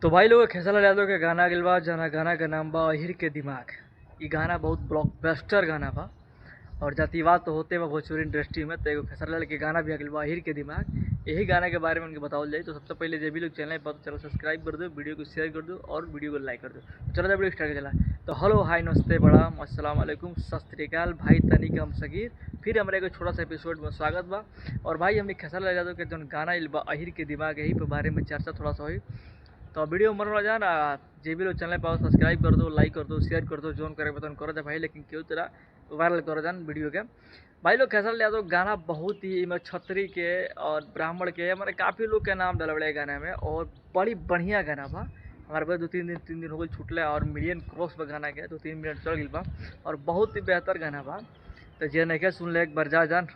तो भाई लोग खेसारी यादव के गाना गिल बा जना गाना के नाम बा अहिर के दिमाग। ये गाना बहुत ब्लॉकबस्टर गाना बा और जातिवाद तो होते बा भोजपुरी इंडस्ट्री में। तो एगो खेसारी लाल के गाना भी अगिल बा अहिर के दिमाग। यही गाना के बारे में उनके बताओ जाए। तो सबसे पहले जो भी लोग चैनल पर चलो सब्सक्राइब कर दो, वीडियो को शेयर कर दो और वीडियो को लाइक कर दो। तो चलो वीडियो स्टार्ट चला। तो हेलो हाय नमस्ते बड़ाम अस्सलाम वालेकुम सत श्री अकाल भाई तनिक हम सगीर। फिर हमारे एक छोटा सा एपिसोड में स्वागत बा। और भाई हमने खेसारी लाल यादव के जो गाना इल बा अहिर के दिमाग, यही पे बारे में चर्चा थोड़ा सा हुई। तो वीडियो मर जाए ना, जे भी लोग चैनल पर सब्सक्राइब कर दो, लाइक कर दो, शेयर कर दो, जोन करे बतन करो भाई। लेकिन क्यों तरह वायरल करो जान वीडियो के भाई लोग। खेसारी यादव गाना बहुत ही में छतरी के और ब्राह्मण के मैंने काफ़ी लोग के नाम डलवड़े गाने में और बड़ी बढ़िया गाना बा। हमारे पास 2-3 दिन हो गए छूटले और मिलियन क्रॉस पर गाना के 2-3 मिनट चल गई बा और बहुत ही बेहतर गाना बा। तो जे नहीं सुन ले एक बार जा जान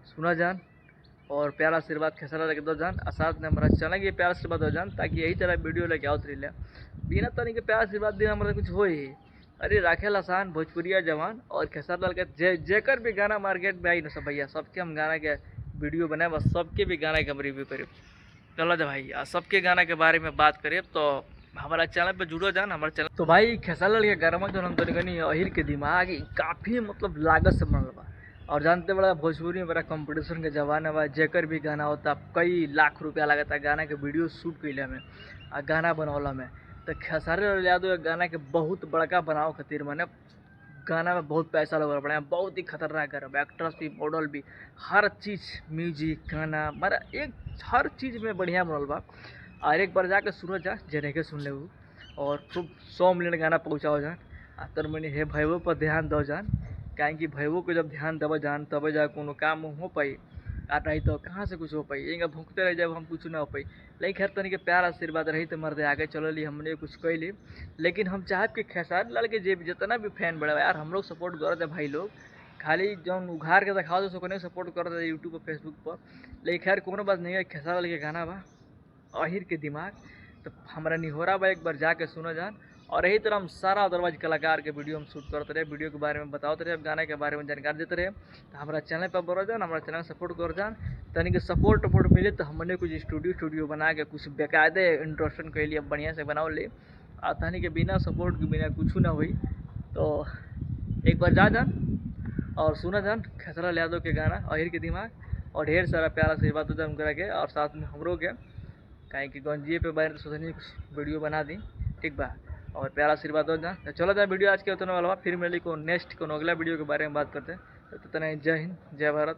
सुना जान और प्यारा आशीर्वाद खेसारी लेके दो जान। साथ में हमारा चैनल के प्यार आशीर्वाद हो जान, ताकि यही तरह वीडियो लेके आओ रही बिना तनी के प्यार आशीर्वाद दिन हमारा कुछ हो ही। अरे राखेल आसान भोजपुरिया जवान और खेसारी लाल के जेकर भी गाना मार्केट में आई ना सब भैया, सबके हम गाना के वीडियो बनाए, बस सबके भी गाना के हम रिव्यू करें। चलो जा भाई सबके गाना के बारे में बात करें तो हमारा चैनल पे जुड़ो जान हमारा चैनल। तो भाई खेसारी लाल के गाना जो हम तनी अहिर के दिमाग काफ़ी मतलब लागत से बनल बा। और जानते बड़ा भोजपुरी में बड़ा कंपटीशन के जमाना बा, जेकर भी गाना होता कई लाख रुपया लगता गाना के वीडियो शूट कैले में आ गाना बनौला में। तो खेसारी लाल यादव गाना के बहुत बड़का बनाओ खातिर मैंने गाना में बहुत पैसा लगा पड़ा, बहुत ही खतरनाक गाना, एक्ट्रेस भी, मॉडल भी, हर चीज़, म्यूजिक गाना मेरा एक हर चीज़ में बढ़िया बनल बा। और एक बार जाके सुनो जा जे के सुन ले और खूब 100 मिलियन गाना पहुँचाओ जान। आ तर मैंने हे भैवो पर ध्यान दो जान, कहें कि भैवो को जब ध्यान देव जान तब जा कोनो काम हो पाई, आ नहीं तो कहाँ से कुछ हो पाई। ये भूखते रह जब हम कुछ ना हो पाई। लेकिन खैर तनिक प्यार आशीर्वाद रही तो मर्दे आगे चल ली, हमने कुछ कैली। लेकिन हम चाहब कि खेसारी लाल के जितना भी फैन बड़ा यार हम लोग सपोर्ट कर दे भाई लोग। खाली जौन उघार के दिखाओ तो नहीं सपोर्ट कर दे यूट्यूब पर फेसबुक पर। लेकिन खैर कोनो बात नहीं है, खेसारी लाल के गाना बा अहिर के दिमाग। तो हमारा निहोरा बा एक बार जाके सुनो जान। और यही तरह हम सारा अदरवाइज कलाकार के वीडियो हम शूट करते रहे, वीडियो के बारे में बताते रहे, गाने के बारे में जानकारी देते रहे। तो हमारा चैनल पर बढ़ जान, हमारा चैनल सपोर्ट कर जान। तनिक सपोर्ट मिले तो हमने कुछ स्टूडियो बना के कुछ बेकायदे इंट्रोडक्शन के लिए बढ़िया से बनाओ ले। और तनी के बिना सपोर्ट के बिना कुछ ना हुई। तो एक बार जा जान और सुना जान खेसारी लाल यादव के गाना अहिर के दिमाग। और ढेर सारा प्यारा आशीर्वाद हो जान करा के और साथ में हमरों के, कहीं कि गंजिए पे बारे सोचनी कुछ वीडियो बना दी, ठीक बा। और प्यारा आशीर्वाद हो जा। तो चलो जाए वीडियो आज के उतने वाला फिर मिली को नेक्स्ट को अगला वीडियो के बारे में बात करते हैं। तो जय हिंद जय भारत।